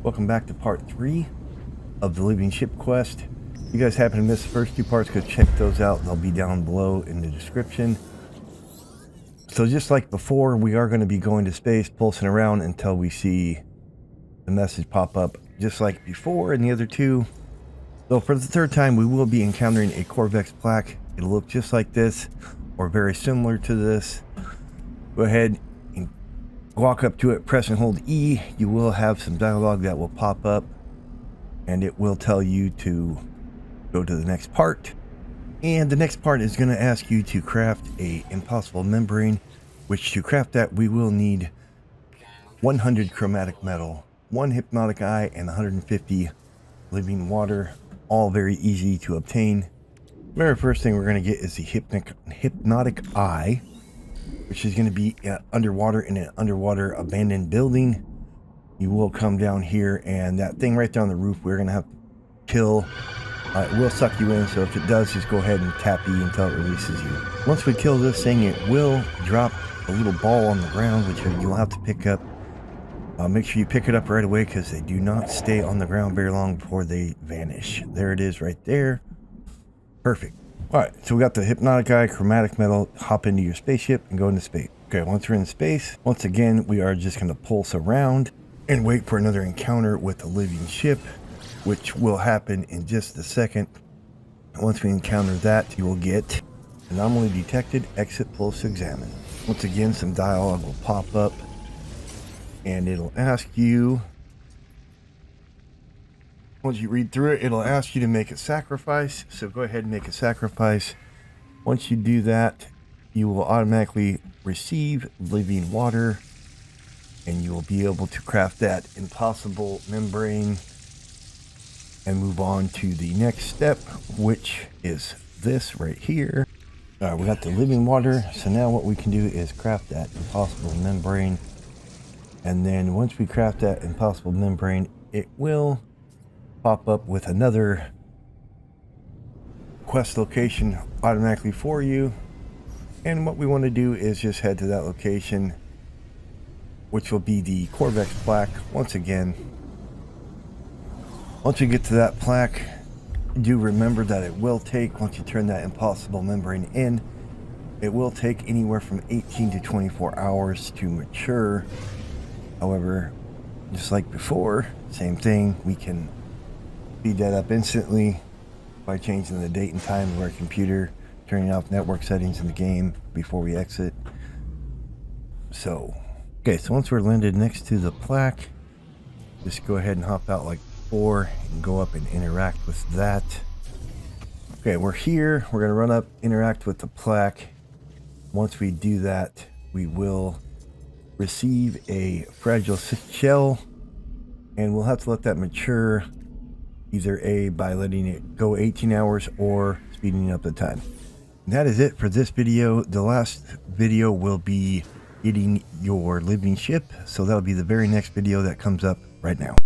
Welcome back to part 3 of the Living Ship quest. If you guys happen to miss the first 2 parts, go check those out. They'll be down below in the description. So just like before, we are going to be going to space, pulsing around until we see the message pop up, just like before in the other 2. So for the 3rd time, we will be encountering a Corvex plaque. It'll look just like this, or very similar to this. Go ahead and walk up to it, press and hold E. You will have some dialogue that will pop up, and it will tell you to go to the next part. And the next part is going to ask you to craft a impossible membrane, which to craft that we will need 100 chromatic metal, 1 hypnotic eye, and 150 living water. All very easy to obtain. The very first thing we're going to get is the hypnotic eye, which is going to be underwater in an underwater abandoned building. You will come down here, and that thing right there on the roof we're going to have to kill. It will suck you in, so if it does, just go ahead and tap E until it releases you. Once we kill this thing, it will drop a little ball on the ground, which you'll have to pick up. Make sure you pick it up right away, because they do not stay on the ground very long before they vanish. There it is right there. Perfect. Alright, so we got the hypnotic eye, chromatic metal. Hop into your spaceship and go into space. Okay, once we're in space, once again, we are just going to pulse around and wait for another encounter with the living ship, which will happen in just a second. Once we encounter that, you will get anomaly detected, exit pulse examine. Once again, some dialogue will pop up, and it'll ask you, once you read through it, it'll ask you to make a sacrifice. So go ahead and make a sacrifice. Once you do that, you will automatically receive living water, and you will be able to craft that impossible membrane and move on to the next step, which is this right here. We got the living water, so now what we can do is craft that impossible membrane. And then once we craft that impossible membrane, it will pop up with another quest location automatically for you. And what we want to do is just head to that location, which will be the Corvex plaque. Once again, once you get to that plaque, do remember that it will take, once you turn that impossible membrane in, it will take anywhere from 18 to 24 hours to mature. However, just like before, same thing, we can speed that up instantly by changing the date and time of our computer, turning off network settings in the game before we exit. So, okay, so once we're landed next to the plaque, just go ahead and hop out like before and go up and interact with that. Okay, we're here. We're going to run up, interact with the plaque. Once we do that, we will receive a fragile shell, and we'll have to let that mature, either A, by letting it go 18 hours or speeding up the time. And that is it for this video. The last video will be getting your living ship, so that'll be the very next video that comes up right now.